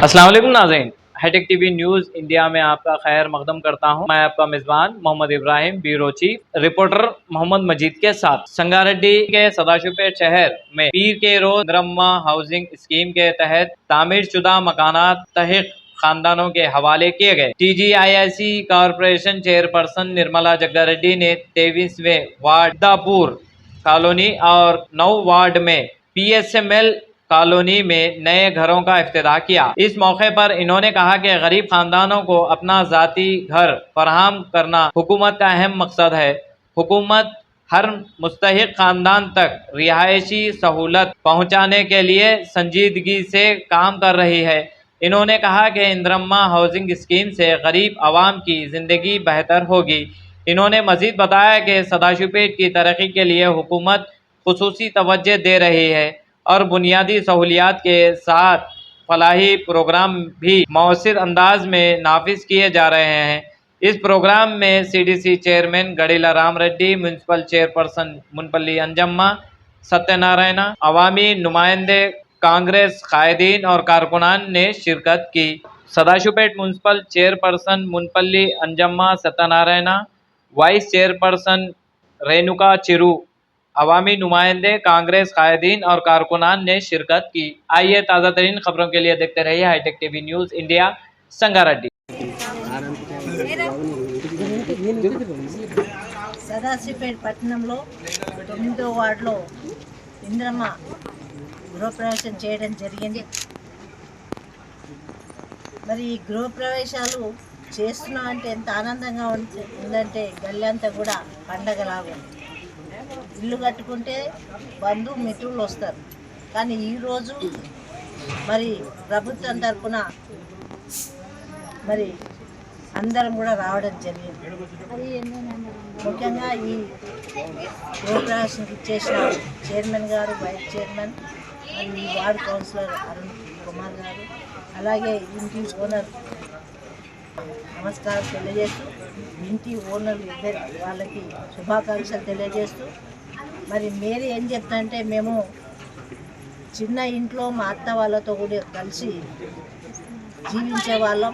अस्सलाम वालेकुम नाज़रीन, हाईटेक टीवी न्यूज़ इंडिया में आपका खैर मकदम करता हूं। मैं आपका मेज़बान Mohammed Ibrahim, bureau chief reporter Mohammed Majeed के साथ। संगारेड्डी के सदाशिवपेट शहर में पीर के रोज इंदिरम्मा हाउसिंग स्कीम के तहत तामीर शुदा मकानात तहक़ खानदानों के हवाले किए गए। TGIIC कॉरपोरेशन चेयरपर्सन निर्मला जग्गारेड्डी ने 23वें वार्ड दापुर कॉलोनी और 9 वार्ड में PSML कॉलोनी में नए घरों का इफ्तिताह किया। इस मौके पर इन्होंने कहा कि गरीब खानदानों को अपना ज़ाती घर फराहम करना हुकूमत का अहम मकसद है। हुकूमत हर मुस्तहिक खानदान तक रिहायशी सहूलत पहुँचाने के लिए संजीदगी से काम कर रही है। इन्होंने कहा कि इंदिरम्मा हाउसिंग स्कीम से गरीब आवाम की ज़िंदगी बेहतर होगी। इन्होंने मज़ीद बताया कि सदाशिवपेट की तरक्की के लिए हुकूमत खुसूसी तवज्जो दे रही है और बुनियादी सहूलियात के साथ फलाही प्रोग्राम भी मौसर अंदाज में नाफिज किए जा रहे हैं। इस प्रोग्राम में CDC chairman Gadila Ram Reddy, municipal chairperson Munpalli Anjamma Satyanarayana, अवामी नुमाइंदे, कांग्रेस कायदीन और कारकुनान ने शिरकत की। Sadashivpet municipal chairperson Munpalli Anjamma Satyanarayana, vice chairperson Renuka Chiru, अवामी नुमाइंदे, कांग्रेस कायदीन और कारकुनान ने शिरकत की। आइए ताज़ा तरीन खबरों के लिए देखते रहिए hitech TV news India. Sangareddy Sadasivpet పట్టణంలో 9వ వార్డులో ఇందిరమ్మ గృహప్రవేశం చేయడం జరిగింది. మరి ఈ గృహప్రవేశాలు చేస్తున్నాం అంటే ఎంత ఆనందంగా ఉందంటే గల్లంతా కూడా పండగలాగా. ఇల్లు కట్టుకుంటే బంధు మిత్రులు వస్తారు, కానీ ఈరోజు మరి ప్రభుత్వం తరఫున మరి అందరం కూడా రావడం జరిగింది. ముఖ్యంగా ఈ గృహప్రవేశానికి ఇచ్చేసిన చైర్మన్ గారు, వైస్ చైర్మన్, మరి ఈ వార్డు కౌన్సిలర్ అరుణ్ కుమార్ గారు, అలాగే ఇంటి ఓనర్ నమస్కారం తెలియజేస్తూ, ఇంటి ఓనర్ ఇద్దరు వాళ్ళకి శుభాకాంక్షలు తెలియజేస్తూ, మరి మేరీ ఏం చెప్తాంటే మేము చిన్న ఇంట్లో మా అత్త వాళ్ళతో కూడా కలిసి జీవించే వాళ్ళం.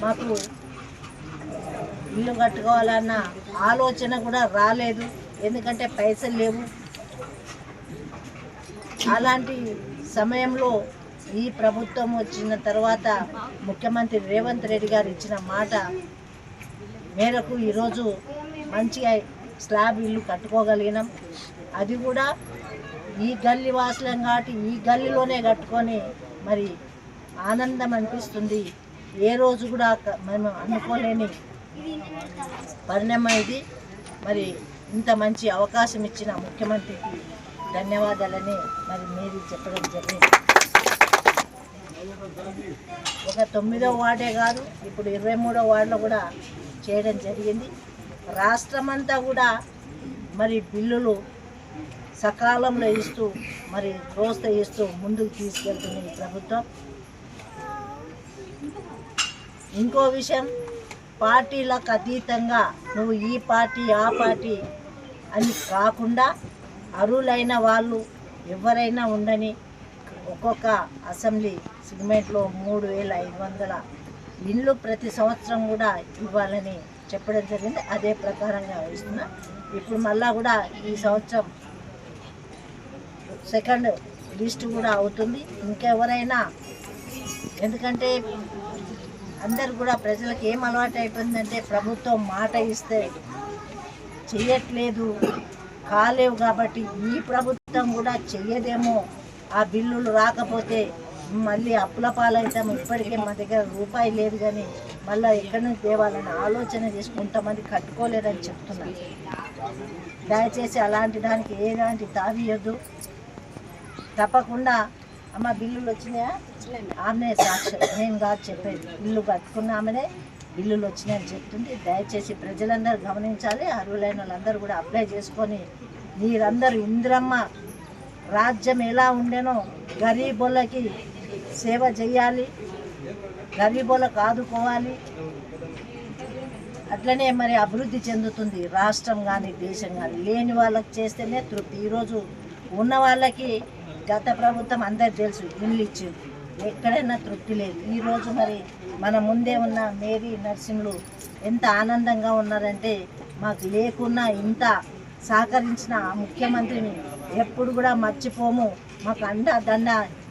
మాకు ఇల్లు కట్టుకోవాలన్న ఆలోచన కూడా రాలేదు, ఎందుకంటే పైసలు లేవు. అలాంటి సమయంలో ఈ ప్రభుత్వం వచ్చిన తర్వాత ముఖ్యమంత్రి రేవంత్ రెడ్డి గారు ఇచ్చిన మాట మేరకు ఈరోజు మంచిగా స్లాబ్ ఇల్లు కట్టుకోగలిగినాం. అది కూడా ఈ గల్లీ వాసులం కాబట్టి ఈ గల్లీలోనే కట్టుకొని మరి ఆనందం అనిపిస్తుంది. ఏ రోజు కూడా మేము అనుకోలేని పరిణామం ఇది. మరి ఇంత మంచి అవకాశం ఇచ్చిన ముఖ్యమంత్రికి ధన్యవాదాలని మరి మీరు చెప్పడం జరిగింది. ఒక 9వ వార్డే కాదు, ఇప్పుడు 23వ వార్డులో కూడా చేయడం జరిగింది. రాష్ట్రమంతా కూడా మరి బిల్లులు సకాలంలో ఇస్తూ మరి ప్రోత్సహిస్తూ ముందుకు తీసుకెళ్తుంది ఈ ప్రభుత్వం. ఇంకో విషయం, పార్టీలకు అతీతంగా నువ్వు ఈ పార్టీ ఆ పార్టీ అని కాకుండా అర్హులైన వాళ్ళు ఎవరైనా ఉండని ఒక్కొక్క అసెంబ్లీ సెగ్మెంట్లో 3500 ఇండ్లు ప్రతి సంవత్సరం కూడా ఇవ్వాలని చెప్పడం జరిగింది. అదే ప్రకారంగా ఇస్తున్నా. ఇప్పుడు మళ్ళా కూడా ఈ సంవత్సరం సెకండ్ లిస్ట్ కూడా అవుతుంది. ఇంకెవరైనా, ఎందుకంటే అందరు కూడా ప్రజలకు ఏం అలవాటు అయిపోయిందంటే ప్రభుత్వం మాట ఇస్తే చెయ్యట్లేదు, కాలేవు, కాబట్టి ఈ ప్రభుత్వం కూడా చెయ్యదేమో, ఆ బిల్లులు రాకపోతే మళ్ళీ అప్పుల పాలవుతాము, ఇప్పటికే మా దగ్గర రూపాయి లేదు కానీ మళ్ళీ ఎక్కడి నుంచి తేవాలని ఆలోచన చేసి కొంతమంది కట్టుకోలేదని చెప్తున్నారు. దయచేసి అలాంటి దానికి ఏలాంటి తావియొద్దు. తప్పకుండా అమ్మ బిల్లులు వచ్చినాయా, ఆమె సాక్షి, నేను కాదు చెప్పేది, ఇల్లు కట్టుకున్నామనే బిల్లులు వచ్చినాయని చెప్తుంది. దయచేసి ప్రజలందరూ గమనించాలి. అర్హులైన వాళ్ళందరూ కూడా అప్లై చేసుకొని మీరందరూ ఇందిరమ్మ రాజ్యం ఎలా ఉండేనో గరీబోళ్ళకి సేవ చేయాలి, గరీబోళ్ళకు ఆదుకోవాలి. అట్లనే మరి అభివృద్ధి చెందుతుంది రాష్ట్రం కానీ దేశం కానీ. లేని వాళ్ళకి చేస్తేనే తృప్తి. ఈరోజు ఉన్న వాళ్ళకి గత ప్రభుత్వం అందరికి తెలుసు, ఇల్లు ఇచ్చింది. ఎక్కడైనా తృప్తి లేదు. ఈరోజు మరి మన ముందే ఉన్న మేరీ నర్సింహులు ఎంత ఆనందంగా ఉన్నారంటే, మాకు లేకున్నా ఇంత సహకరించిన ఆ ముఖ్యమంత్రిని ఎప్పుడు కూడా మర్చిపోము, మాకు అండ దండ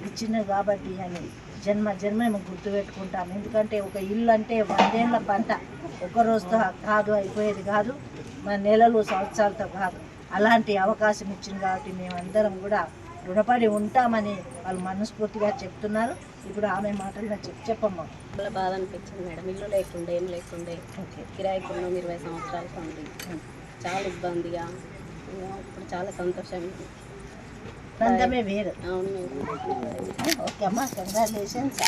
ఇచ్చింది కాబట్టి అని జన్మ మేము గుర్తుపెట్టుకుంటాం. ఎందుకంటే ఒక ఇల్లు అంటే 100 ఏళ్ళ పంట, ఒక రోజుతో కాదు, అయిపోయేది కాదు, మన నెలలు సంవత్సరాలతో కాదు. అలాంటి అవకాశం ఇచ్చింది కాబట్టి మేమందరం కూడా రుణపడి ఉంటామని వాళ్ళు మనస్ఫూర్తిగా చెప్తున్నారు. ఇప్పుడు ఆమె మాటలు చెప్పమ్మా. చాలా బాధ అనిపించింది మేడం. ఇల్లు లేకుండే, ఏం లేకుండే, కిరాయికి ఉన్నాం 20 సంవత్సరాలకు ఉంది. చాలా ఇబ్బందిగా, ఇప్పుడు చాలా సంతోషం. నందమే వేరు. అవును మేడం. ఓకే అమ్మా, కంగ్రాచులేషన్స్.